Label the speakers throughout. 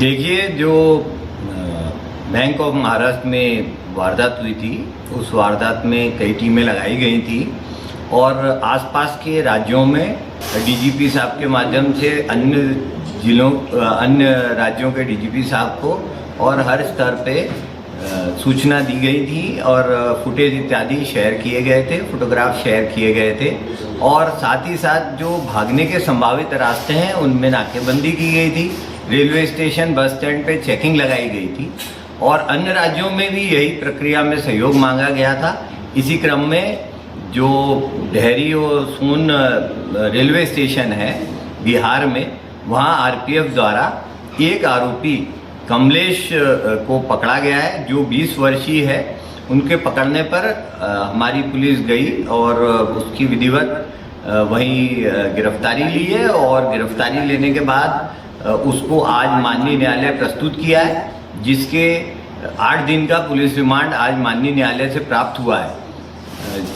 Speaker 1: देखिए, जो bank of Maharashtra में वारदात हुई थी, उस वारदात में कई टीमें लगाई गई थी और आसपास के राज्यों में डीजीपी साहब के माध्यम से अन्य राज्यों के डीजीपी साहब को और हर स्तर पे सूचना दी गई थी और फुटेज इत्यादि शेयर किए गए थे, फोटोग्राफ शेयर किए गए थे और साथ ही साथ जो भागने के संभावित रास्ते हैं उनमें नाकेबंदी की गई थी। रेलवे स्टेशन, बस स्टैंड पे चेकिंग लगाई गई थी और अन्य राज्यों में भी यही प्रक्रिया में सहयोग मांगा गया था। इसी क्रम में जो डेहरी और सोन रेलवे स्टेशन है बिहार में, वहाँ आरपीएफ द्वारा एक आरोपी कमलेश को पकड़ा गया है जो 20 वर्षीय है। उनके पकड़ने पर हमारी पुलिस गई और उसकी विधिवत वहीं गिरफ्तारी ली है और गिरफ्तारी लेने के बाद उसको आज माननीय न्यायालय प्रस्तुत किया है, जिसके 8 दिन का पुलिस रिमांड आज माननीय न्यायालय से प्राप्त हुआ है।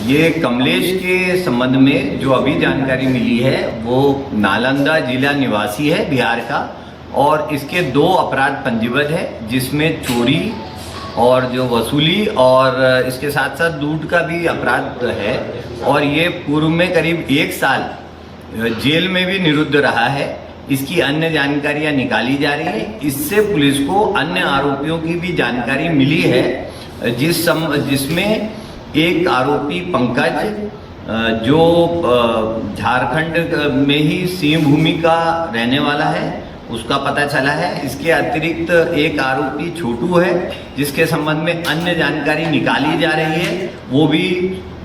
Speaker 1: ये कमलेश के संबंध में जो अभी जानकारी मिली है वो नालंदा जिला निवासी है बिहार का और इसके 2 अपराध पंजीबद्ध है, जिसमें चोरी और जो वसूली और इसके साथ साथ लूट का भी अपराध है और ये पूर्व में करीब 1 साल जेल में भी निरुद्ध रहा है। इसकी अन्य जानकारियां निकाली जा रही है। इससे पुलिस को अन्य आरोपियों की भी जानकारी मिली है, जिसमें एक आरोपी पंकज जो झारखंड में ही सिंह भूमि का रहने वाला है, उसका पता चला है। इसके अतिरिक्त एक आरोपी छोटू है जिसके संबंध में अन्य जानकारी निकाली जा रही है, वो भी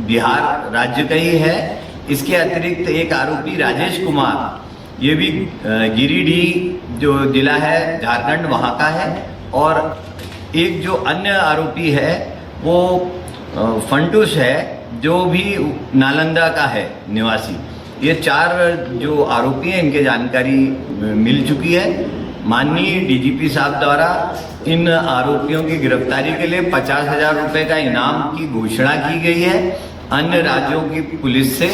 Speaker 1: बिहार राज्य का ही है। इसके अतिरिक्त एक आरोपी राजेश कुमार, ये भी गिरिडीह जो जिला है झारखंड वहाँ का है और एक जो अन्य आरोपी है वो फंटूस है जो भी नालंदा का है निवासी। ये 4 जो आरोपी हैं इनके जानकारी मिल चुकी है। माननीय डीजीपी साहब द्वारा इन आरोपियों की गिरफ्तारी के लिए 50,000 रुपये का इनाम की घोषणा की गई है। अन्य राज्यों की पुलिस से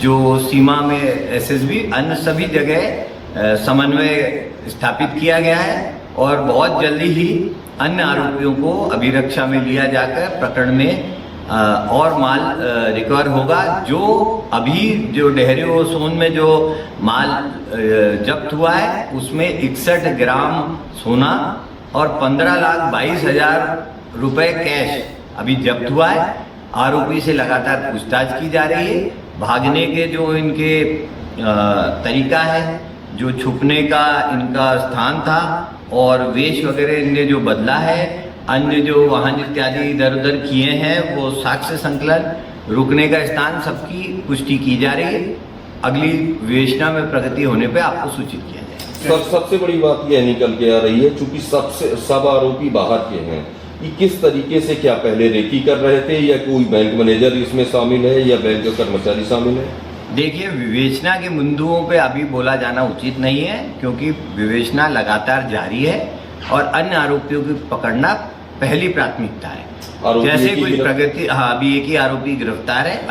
Speaker 1: जो सीमा में एसएसबी, अन्य सभी जगह समन्वय स्थापित किया गया है और बहुत जल्दी ही अन्य आरोपियों को अभिरक्षा में लिया जाकर प्रकरण में और माल रिकवर होगा। जो अभी जो डेहरी और सोन में जो माल जब्त हुआ है उसमें 61 ग्राम सोना और 15,22,000 रुपये कैश अभी जब्त हुआ है। आरोपी से लगातार पूछताछ की जा रही है। भागने के जो इनके तरीका है, जो छुपने का इनका स्थान था और वेश वगैरह इनने जो बदला है, अन्य जो वाहन इत्यादि इधर उधर किए हैं, वो साक्ष्य संकलन, रुकने का स्थान, सबकी पुष्टि की जा रही है। अगली विवेचना में प्रगति होने पे आपको सूचित किया जाएगा।
Speaker 2: सबसे बड़ी बात यह निकल के आ रही है, चूंकि सब आरोपी बाहर के हैं, ये किस तरीके से, क्या पहले रेकी कर रहे थे या कोई बैंक मैनेजर इसमें शामिल है या बैंक का कर्मचारी शामिल है?
Speaker 1: देखिए, विवेचना के बिंदुओं पे अभी बोला जाना उचित नहीं है क्योंकि विवेचना लगातार जारी है और अन्य आरोपियों को पकड़ना पहली प्राथमिकता है। जैसे कोई प्रगति, अभी एक ही आरोपी गिरफ्तार है,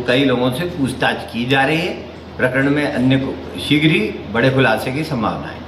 Speaker 1: कई लोगों से पूछताछ की जा रही है। प्रकरण में अन्य को शीघ्र ही बड़े खुलासे की संभावना है।